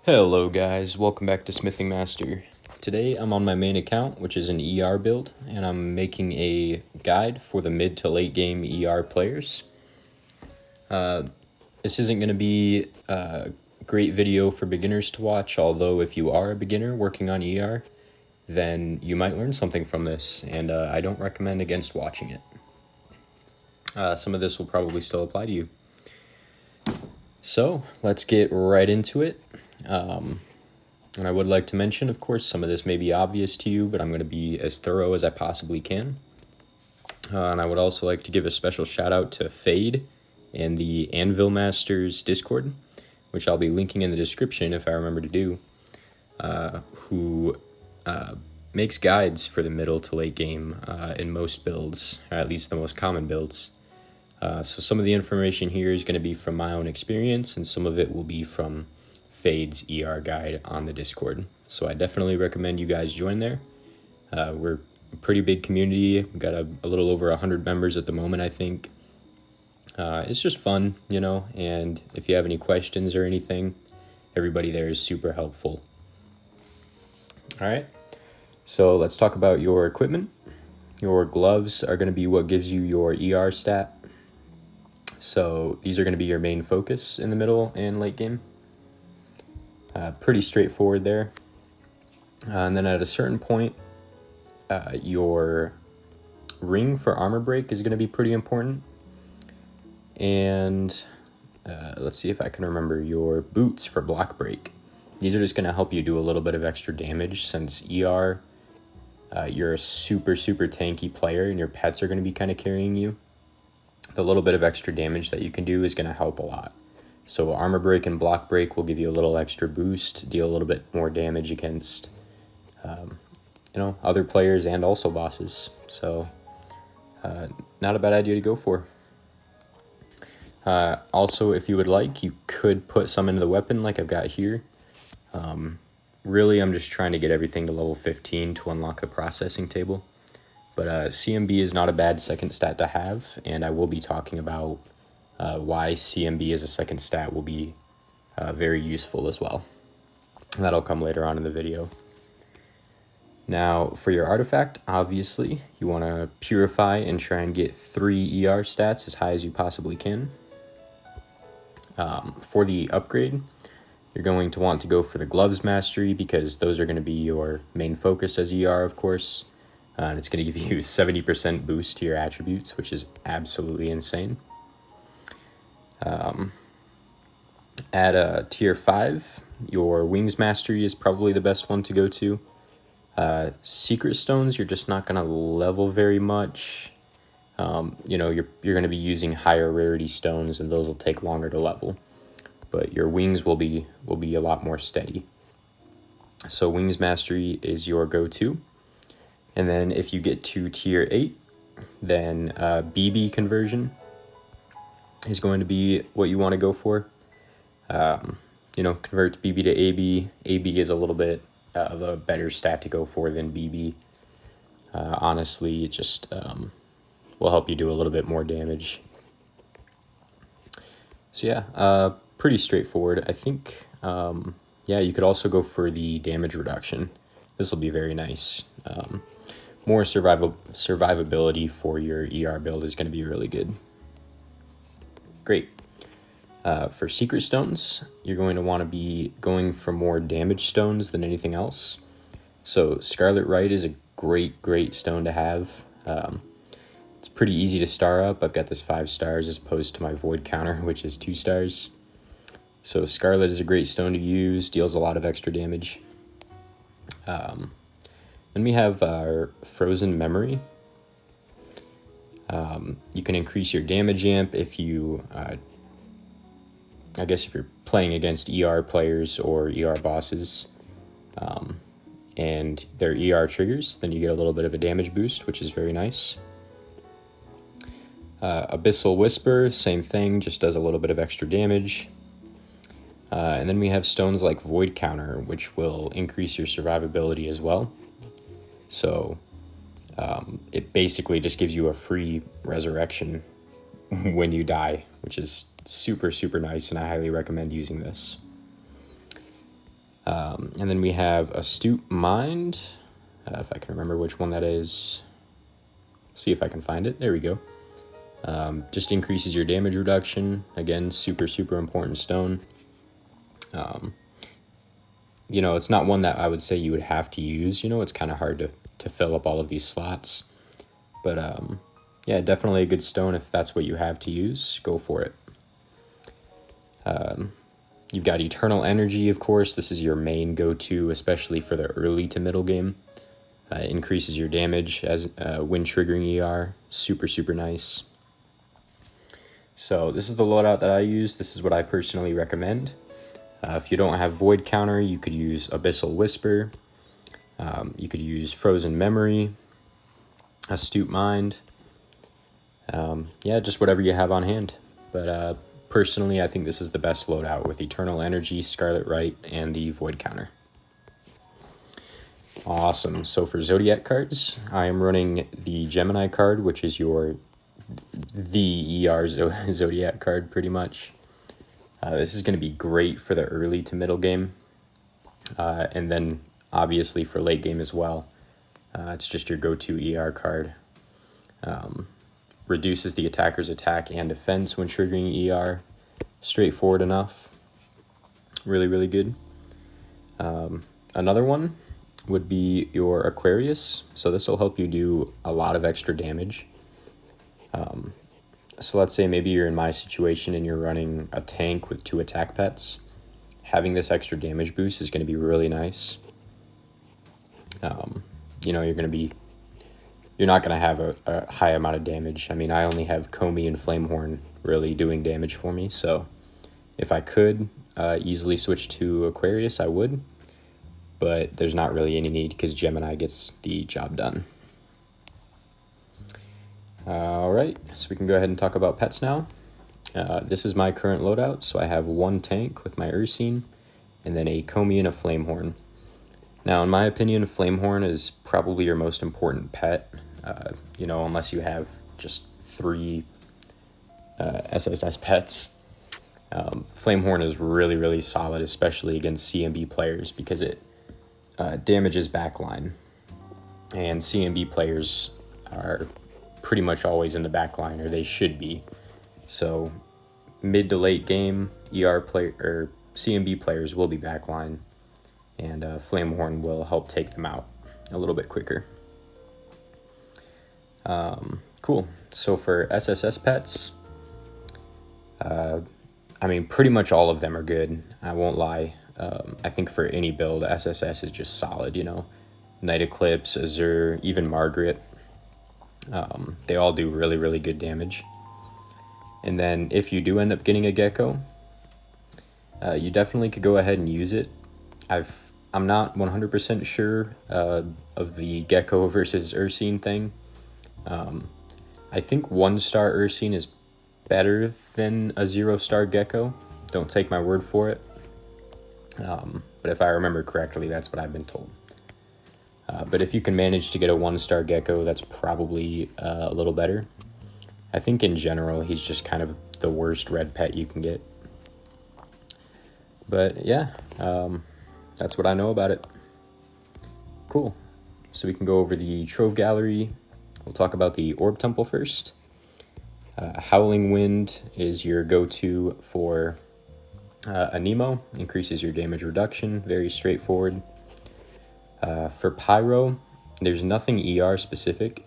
Hello guys, welcome back to Smithing Master. Today I'm on my main account, which is an ER build, and I'm making a guide for the mid to late game ER players. This isn't going to be a great video for beginners to watch, although if you are a beginner working on ER, then you might learn something from this, and I don't recommend against watching it. Some of this will probably still apply to you. So let's get right into it. And I would like to mention, of course, some of this may be obvious to you, but I'm going to be as thorough as I possibly can. And I would also like to give a special shout out to Fade and the Anvil Masters Discord, which I'll be linking in the description if I remember to do, who makes guides for the middle to late game in most builds, or at least the most common builds. So some of the information here is going to be from my own experience, and some of it will be from Fade's ER guide on the Discord. So I definitely recommend you guys join there. We're a pretty big community. We've got a little over 100 members at the moment, I think. It's just fun, and if you have any questions or anything, everybody there is super helpful. All right, so let's talk about your equipment. Your gloves are going to be what gives you your ER stat. So these are going to be your main focus in the middle and late game. Pretty straightforward there. And then at a certain point, your ring for armor break is going to be pretty important. And let's see if I can remember your boots for block break. These are just going to help you do a little bit of extra damage since ER, you're a super tanky player and your pets are going to be kind of carrying you. The little bit of extra damage that you can do is going to help a lot. So armor break and block break will give you a little extra boost, deal a little bit more damage against, other players and also bosses. So not a bad idea to go for. Also, if you would like, you could put some into the weapon like I've got here. Really, I'm just trying to get everything to level 15 to unlock the processing table. But CMB is not a bad second stat to have, and I will be talking about why CMB as a second stat will be very useful as well. And that'll come later on in the video. Now, for your artifact, obviously, you want to purify and try and get 3 ER stats as high as you possibly can. For the upgrade, you're going to want to go for the Gloves Mastery because those are going to be your main focus as ER, of course. And it's going to give you 70% boost to your attributes, which is absolutely insane. At a tier 5, your Wings Mastery is probably the best one to go to. Secret Stones, you're just not going to level very much. You're going to be using higher rarity stones, and those will take longer to level. But your Wings will be a lot more steady. So Wings Mastery is your go-to. And then if you get to tier 8, then BB conversion is going to be what you want to go for. Convert BB to AB. AB is a little bit of a better stat to go for than BB. Honestly, it just will help you do a little bit more damage. So yeah, pretty straightforward. I think, you could also go for the damage reduction. This will be very nice. More survivability for your ER build is going to be really good. Great. For Secret Stones, you're going to want to be going for more damage stones than anything else. So Scarlet Rite is a great stone to have. It's pretty easy to star up. I've got this 5 stars as opposed to my Void counter, which is 2 stars. So Scarlet is a great stone to use, deals a lot of extra damage. Then we have our Frozen Memory. You can increase your damage amp if you, if you're playing against ER players or ER bosses, and their ER triggers, then you get a little bit of a damage boost, which is very nice. Abyssal Whisper, same thing, just does a little bit of extra damage. And then we have stones like Void Counter, which will increase your survivability as well. So it basically just gives you a free resurrection when you die, which is super nice, and I highly recommend using this. And then we have Astute Mind, if I can remember which one that is. See if I can find it. There we go. Just increases your damage reduction. Again, super, super important stone. It's not one that I would say you would have to use. It's kind of hard to fill up all of these slots. But yeah, definitely a good stone if that's what you have to use. Go for it. You've got Eternal Energy, of course. This is your main go-to, especially for the early to middle game. Increases your damage as when triggering ER. Super, super nice. So this is the loadout that I use. This is what I personally recommend. If you don't have Void Counter, you could use Abyssal Whisper. You could use Frozen Memory, Astute Mind. Yeah, just whatever you have on hand. But personally, I think this is the best loadout with Eternal Energy, Scarlet Rite, and the Void Counter. Awesome. So for Zodiac cards, I am running the Gemini card, which is the ER Zodiac card, pretty much. This is going to be great for the early to middle game, and then obviously for late game as well. It's just your go-to ER card. Reduces the attacker's attack and defense when triggering ER. Straightforward enough. Really, really good. Another one would be your Aquarius. So this will help you do a lot of extra damage. So let's say maybe you're in my situation and you're running a tank with 2 attack pets. Having this extra damage boost is going to be really nice. You're not going to have a high amount of damage. I mean, I only have Comey and Flamehorn really doing damage for me. So if I could easily switch to Aquarius, I would. But there's not really any need because Gemini gets the job done. All right, so we can go ahead and talk about pets now. This is my current loadout. So I have 1 tank with my Ursine and then a Comey and a Flamehorn. Now, in my opinion, Flamehorn is probably your most important pet, unless you have just 3 SSS pets. Flamehorn is really, really solid, especially against CMB players because it damages backline. And CMB players are pretty much always in the backline, or they should be. So mid to late game, CMB players will be backline, and Flamehorn will help take them out a little bit quicker. Cool. So for SSS pets, pretty much all of them are good. I won't lie. I think for any build, SSS is just solid, Night Eclipse, Azure, even Margaret. They all do really, really good damage. And then if you do end up getting a Gecko, you definitely could go ahead and use it. I'm not 100% sure of the Gecko versus Ursine thing. I think 1-star Ursine is better than a 0-star Gecko. Don't take my word for it. But if I remember correctly, that's what I've been told. But if you can manage to get a 1-star Gecko, that's probably a little better. I think in general, he's just kind of the worst red pet you can get. But yeah, that's what I know about it. Cool. So we can go over the Trove Gallery. We'll talk about the Orb Temple first. Howling Wind is your go-to for a Nemo. Increases your damage reduction. Very straightforward. For Pyro, there's nothing ER specific.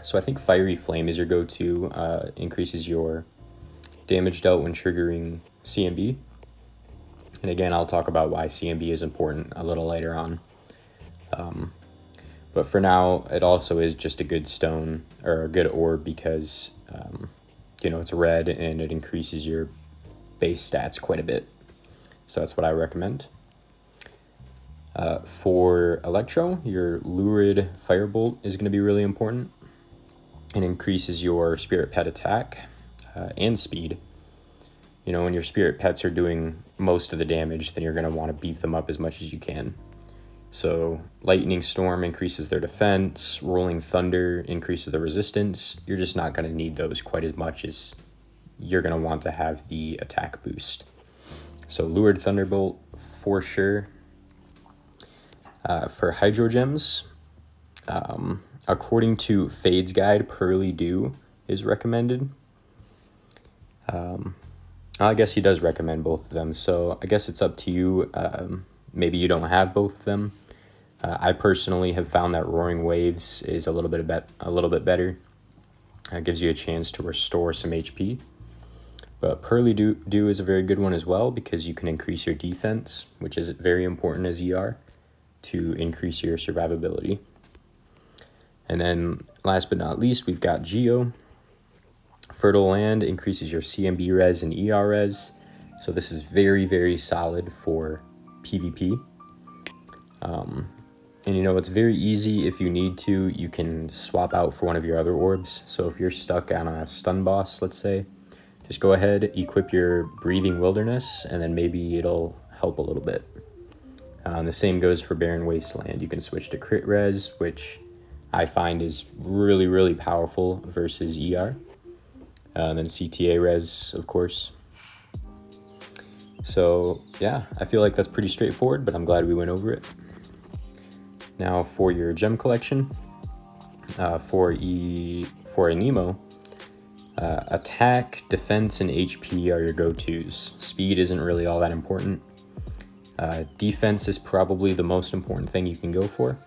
So I think Fiery Flame is your go-to. Increases your damage dealt when triggering CMB. And again, I'll talk about why CMB is important a little later on. But for now, it also is just a good stone, or a good orb, because, it's red and it increases your base stats quite a bit. So that's what I recommend. For Electro, your Lurid Firebolt is going to be really important. It increases your Spirit Pet attack and speed. When your Spirit Pets are doing most of the damage, then you're going to want to beef them up as much as you can. So Lightning Storm increases their defense, Rolling Thunder increases the resistance. You're just not going to need those quite as much as you're going to want to have the attack boost. So Lurid Thunderbolt, for sure. For Hydro Gems, according to Fade's guide, Pearly Dew is recommended. I guess he does recommend both of them, so I guess it's up to you. Maybe you don't have both of them. I personally have found that Roaring Waves is a little bit better. It gives you a chance to restore some HP. But Pearly Dew is a very good one as well, because you can increase your defense, which is very important as ER, to increase your survivability. And then last but not least, we've got Geo. Fertile Land increases your CMB res and ER res. So this is very, very solid for PvP. And you know, it's very easy. If you need to, you can swap out for one of your other orbs. So if you're stuck on a stun boss, let's say, just go ahead, equip your Breathing Wilderness, and then maybe it'll help a little bit. And the same goes for Barren Wasteland. You can switch to Crit Res, which I find is really, really powerful versus ER. And then CTA Res, of course. So yeah, I feel like that's pretty straightforward, but I'm glad we went over it. Now for your gem collection, for a Nemo, attack, defense, and HP are your go-tos. Speed isn't really all that important. Defense is probably the most important thing you can go for.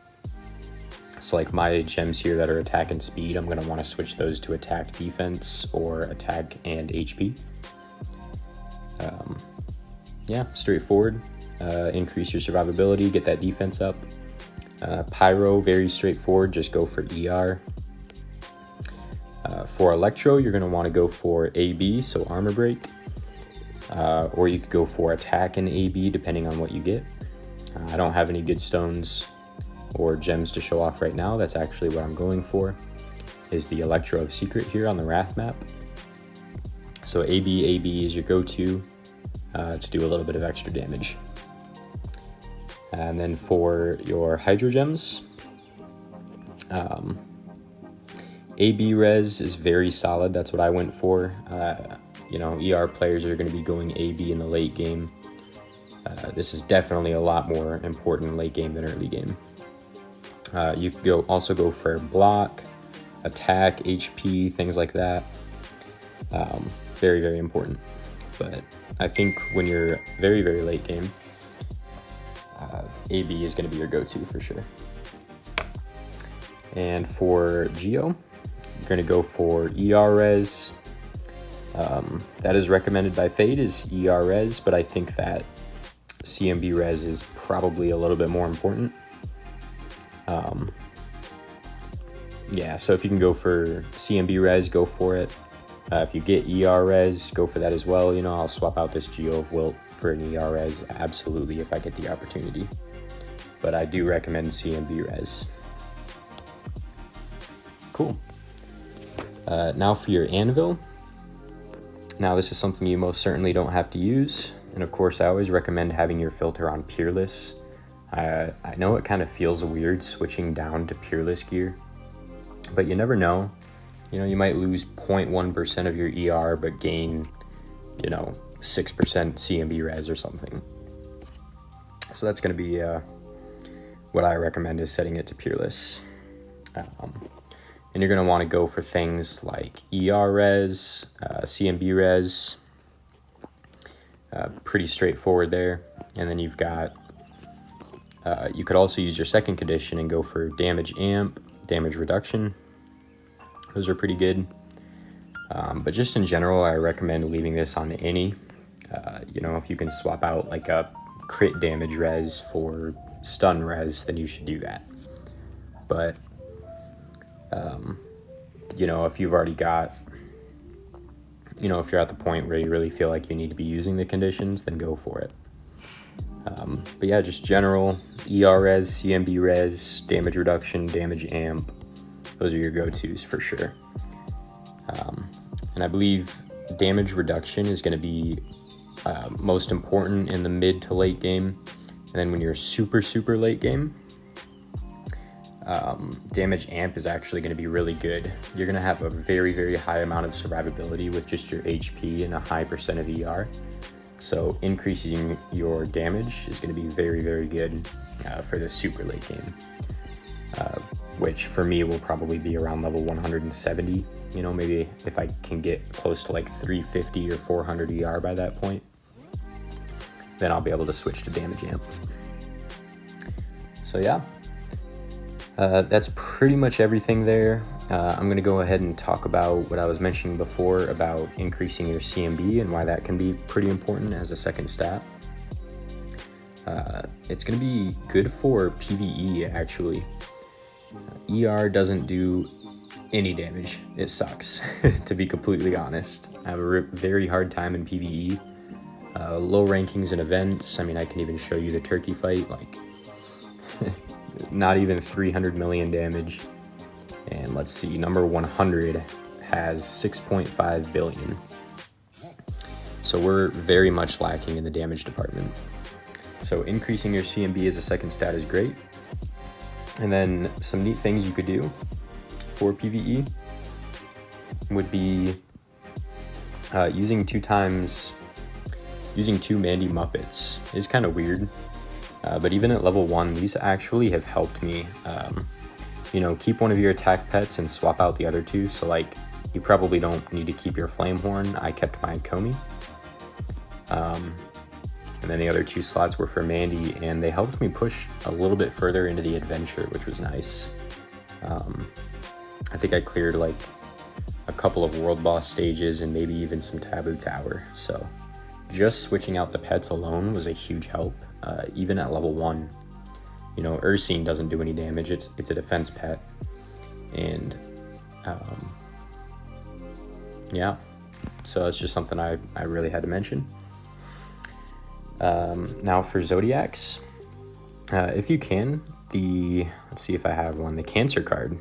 So like my gems here that are attack and speed, I'm going to want to switch those to attack, defense, or attack and HP. Yeah, straightforward. Increase your survivability, get that defense up. Pyro, very straightforward, just go for ER. For Electro, you're going to want to go for AB, so Armor Break. Or you could go for attack and AB, depending on what you get. I don't have any good stones or gems to show off right now. That's actually what I'm going for, is the Electro of Secret here on the Wrath map. So AB is your go-to to do a little bit of extra damage. And then for your Hydro Gems, AB res is very solid. That's what I went for. You know, ER players are going to be going AB in the late game. This is definitely a lot more important late game than early game. You could also go for block, attack, HP, things like that. Very, very important. But I think when you're very, very late game, AB is going to be your go-to for sure. And for Geo, you're going to go for ER res. That is recommended by Fade, is ER res, but I think that CMB res is probably a little bit more important. Yeah, so if you can go for CMB res, go for it. If you get ER res, go for that as well. You know, I'll swap out this Geo of Wilt for an ER res, absolutely, if I get the opportunity. But I do recommend CMB res. Cool. Now for your Anvil. Now this is something you most certainly don't have to use. And of course, I always recommend having your filter on Peerless. I know it kind of feels weird switching down to Peerless gear, but you never know. You know, you might lose 0.1% of your ER, but gain, you know, 6% CMB res or something. So that's going to be what I recommend, is setting it to Peerless. And you're going to want to go for things like ER res, CMB res, pretty straightforward there. And then you've got, you could also use your second condition and go for damage amp, damage reduction. Those are pretty good. But just in general, I recommend leaving this on any. You know, if you can swap out like a crit damage res for stun res, then you should do that. But, you know, if you've already got, you know, if you're at the point where you really feel like you need to be using the conditions, then go for it. But yeah, just general ER res, CMB res, damage reduction, damage amp. Those are your go-tos for sure. And I believe damage reduction is going to be most important in the mid to late game. And then when you're super, super late game, damage amp is actually going to be really good. You're going to have a very, very high amount of survivability with just your HP and a high percent of ER. So increasing your damage is going to be very, very good for the super late game, which for me will probably be around level 170. You know, maybe if I can get close to like 350 or 400 ER by that point, then I'll be able to switch to damage amp. So yeah, that's pretty much everything there. I'm going to go ahead and talk about what I was mentioning before about increasing your CMB and why that can be pretty important as a second stat. It's going to be good for PvE, actually. ER doesn't do any damage. It sucks, to be completely honest. I have a very hard time in PvE. Low rankings in events. I mean, I can even show you the turkey fight, like not even 300 million damage. And let's see, number 100 has 6.5 billion. So we're very much lacking in the damage department. So increasing your CMB as a second stat is great. And then some neat things you could do for PvE would be using two Mandy Muppets is kind of weird. But even at level 1, these actually have helped me, you know, keep one of your attack pets and swap out the other two. So like, you probably don't need to keep your Flamehorn. I kept my Comey. And then the other 2 slots were for Mandy, and they helped me push a little bit further into the adventure, which was nice. I think I cleared like a couple of world boss stages and maybe even some Taboo Tower. So just switching out the pets alone was a huge help, even at level 1. You know, Ursine doesn't do any damage. It's a defense pet. And yeah, so that's just something I really had to mention. Now for Zodiacs, if you can, let's see if I have one, the Cancer card.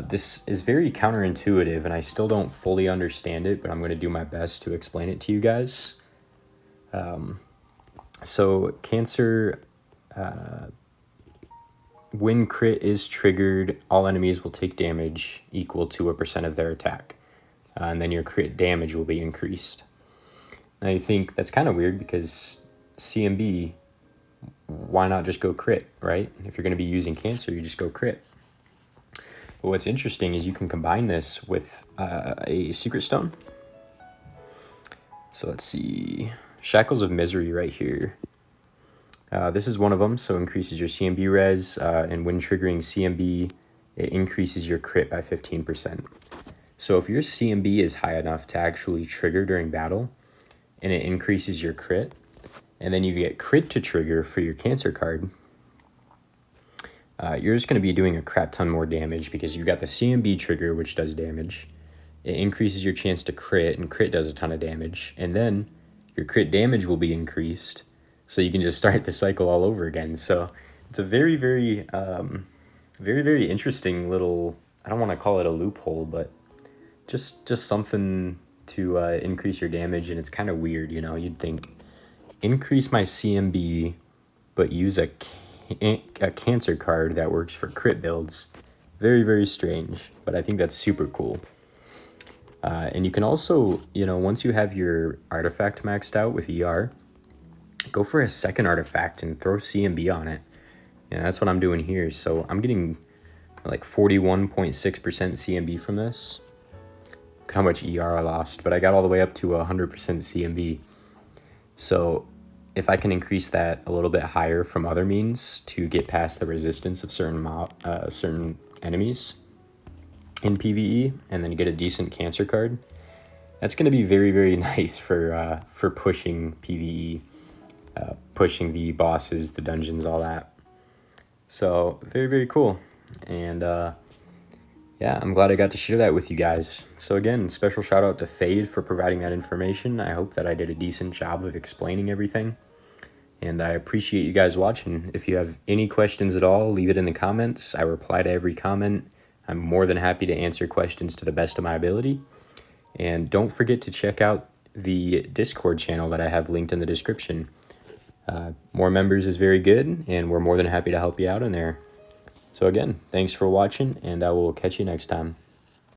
This is very counterintuitive and I still don't fully understand it, but I'm going to do my best to explain it to you guys. So Cancer, when crit is triggered, all enemies will take damage equal to a % of their attack. And then your crit damage will be increased. Now you think that's kind of weird because CMB, why not just go crit, right? If you're going to be using Cancer, you just go crit. But what's interesting is you can combine this with a Secret Stone. So let's see, Shackles of Misery right here. This is one of them, so increases your CMB res, and when triggering CMB, it increases your crit by 15%. So if your CMB is high enough to actually trigger during battle, and it increases your crit, and then you get crit to trigger for your Cancer card, you're just going to be doing a crap ton more damage because you got the CMB trigger, which does damage. It increases your chance to crit, and crit does a ton of damage. And then your crit damage will be increased, so you can just start the cycle all over again. So it's a very, very, very interesting little, I don't want to call it a loophole, but just something to increase your damage. And it's kind of weird, you know, you'd think increase my CMB, but use a Cancer card that works for crit builds. Very, very strange, but I think that's super cool. And you can also, you know, once you have your artifact maxed out with ER, go for a second artifact and throw CMB on it. And that's what I'm doing here. So I'm getting like 41.6% CMB from this. Look how much ER I lost, but I got all the way up to 100% CMB. So if I can increase that a little bit higher from other means to get past the resistance of certain enemies in PvE, and then get a decent Cancer card, that's going to be very, very nice for pushing PvE, pushing the bosses, the dungeons, all that. So very, very cool. And yeah, I'm glad I got to share that with you guys. So again, special shout out to Fade for providing that information. I hope that I did a decent job of explaining everything. And I appreciate you guys watching. If you have any questions at all, leave it in the comments. I reply to every comment. I'm more than happy to answer questions to the best of my ability. And don't forget to check out the Discord channel that I have linked in the description. More members is very good, and we're more than happy to help you out in there. So again, thanks for watching, and I will catch you next time.